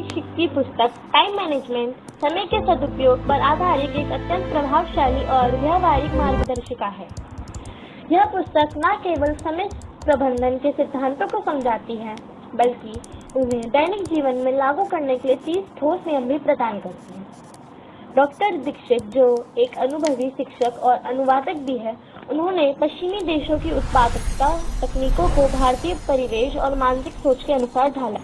दीक्षित की पुस्तक time management समय के सदुपयोग पर आधारित एक अत्यंत प्रभावशाली और व्यावहारिक मार्गदर्शिका है। यह पुस्तक न केवल समय प्रबंधन के सिद्धांतों को समझाती है, बल्कि उन्हें दैनिक जीवन में लागू करने के लिए 30 ठोस नियम भी प्रदान करती है। डॉक्टर दीक्षित, जो एक अनुभवी शिक्षक और अनुवादक भी है, उन्होंने पश्चिमी देशों की उत्पादकता तकनीकों को भारतीय परिवेश और मानसिक सोच के अनुसार ढाला।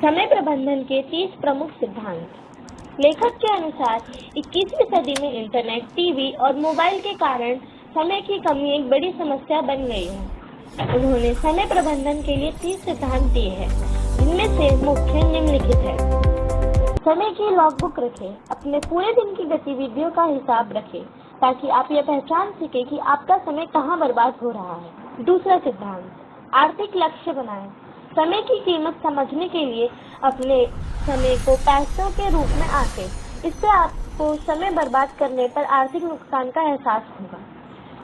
समय प्रबंधन के 30 प्रमुख सिद्धांत। लेखक के अनुसार 21वीं सदी में इंटरनेट, टीवी और मोबाइल के कारण समय की कमी एक बड़ी समस्या बन गई है। उन्होंने समय प्रबंधन के लिए 30 सिद्धांत दिए हैं, जिनमें से मुख्य निम्नलिखित है। समय की लॉगबुक रखें। अपने पूरे दिन की गतिविधियों का हिसाब रखें, ताकि आप यह पहचान सकें कि आपका समय कहाँ बर्बाद हो रहा है। दूसरा सिद्धांत, आर्थिक लक्ष्य बनाएं। समय की कीमत समझने के लिए अपने समय को पैसों के रूप में आंकें। इससे आपको समय बर्बाद करने पर आर्थिक नुकसान का एहसास होगा।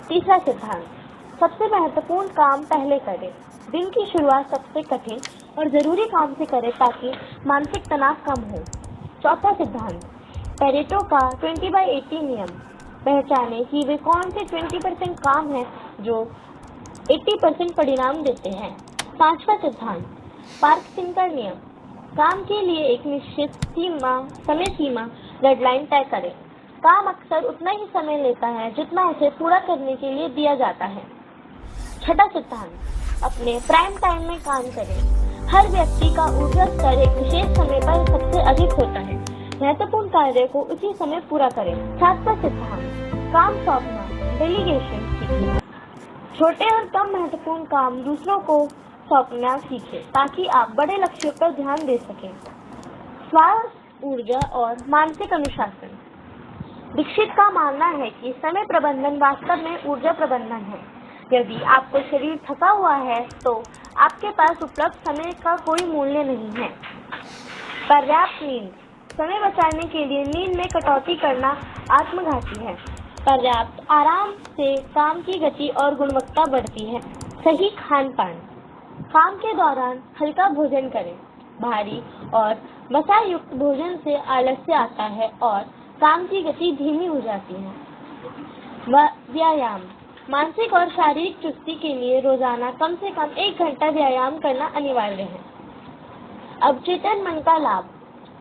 तीसरा सिद्धांत, सबसे महत्वपूर्ण काम पहले करें। दिन की शुरुआत सबसे कठिन और जरूरी काम से करें, ताकि मानसिक तनाव कम हो। चौथा सिद्धांत, पेरेटो का 20/80 नियम। पहचानें कि वे कौन से 20% काम हैं जो 80% परिणाम देते हैं। पांचवा सिद्धांत, पार्किंसन का नियम। काम के लिए एक निश्चित समय सीमा डेडलाइन तय करें। काम अक्सर उतना ही समय लेता है जितना उसे पूरा करने के लिए दिया जाता है। छठा सिद्धांत, अपने प्राइम टाइम में काम करें। हर व्यक्ति का ऊर्जा स्तर एक विशेष समय पर सबसे अधिक होता है। महत्वपूर्ण कार्य को उसी समय पूरा करें। सातवां सिद्धांत, काम सौंपना, डेलीगेशन सीखें। छोटे और कम महत्वपूर्ण काम दूसरों को सौंपना सीखें, ताकि आप बड़े लक्ष्यों पर ध्यान दे सकें। स्वास्थ्य, ऊर्जा और मानसिक अनुशासन। दीक्षित का मानना है कि समय प्रबंधन वास्तव में ऊर्जा प्रबंधन है। यदि आपको शरीर थका हुआ है, तो आपके पास उपलब्ध समय का कोई मूल्य नहीं है। पर्याप्त नींद। समय बचाने के लिए नींद में कटौती करना आत्मघाती है। पर्याप्त आराम से काम की गति और गुणवत्ता बढ़ती है। सही खान पान। काम के दौरान हल्का भोजन करें। भारी और वसा युक्त भोजन से आलस्य आता है और काम की गति धीमी हो जाती है। व्यायाम। मानसिक और शारीरिक चुस्ती के लिए रोजाना कम से कम 1 घंटा व्यायाम करना अनिवार्य है। अवचेतन मन का लाभ।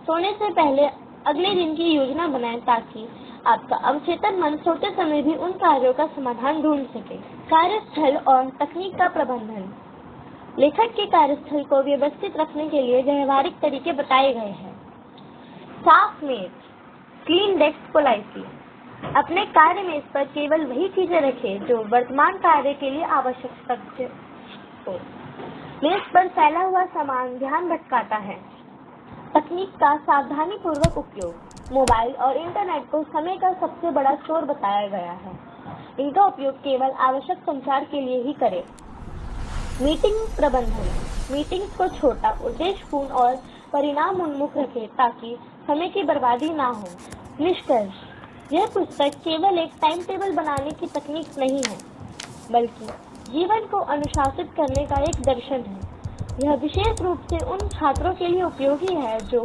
सोने से पहले अगले दिन की योजना बनाएं, ताकि आपका अवचेतन मन सोते समय भी उन कार्यों का समाधान ढूंढ सके। कार्यस्थल और तकनीक का प्रबंधन। लेखक के कार्यस्थल को व्यवस्थित रखने के लिए व्यवहारिक तरीके बताए गए हैं। साफ मेज, क्लीन डेस्क पोलाइटली। अपने कार्य मेज पर केवल वही चीजें रखें जो वर्तमान कार्य के लिए आवश्यक हो। मेज पर फैला हुआ सामान ध्यान भटकाता है। तकनीक का सावधानी पूर्वक उपयोग। मोबाइल और इंटरनेट को समय का सबसे बड़ा चोर बताया गया है। इनका उपयोग केवल आवश्यक संचार के लिए ही करें। मीटिंग प्रबंधन। मीटिंग्स को छोटा, उद्देश्यपूर्ण और परिणाम उन्मुख रखें, ताकि समय की बर्बादी ना हो। निष्कर्ष, यह पुस्तक केवल एक टाइम टेबल बनाने की तकनीक नहीं है, बल्कि जीवन को अनुशासित करने का एक दर्शन है। यह विशेष रूप से उन छात्रों के लिए उपयोगी है जो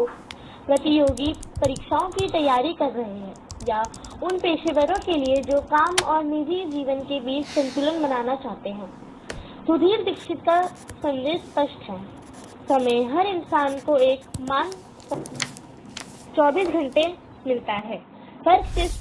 प्रतियोगी परीक्षाओं की तैयारी कर रहे हैं, या उन पेशेवरों के लिए जो काम और निजी जीवन के बीच संतुलन बनाना चाहते हैं। सुधीर दीक्षित का संदेश स्पष्ट है। समय हर इंसान को एक 24 घंटे मिलता है। फर्क सिर्फ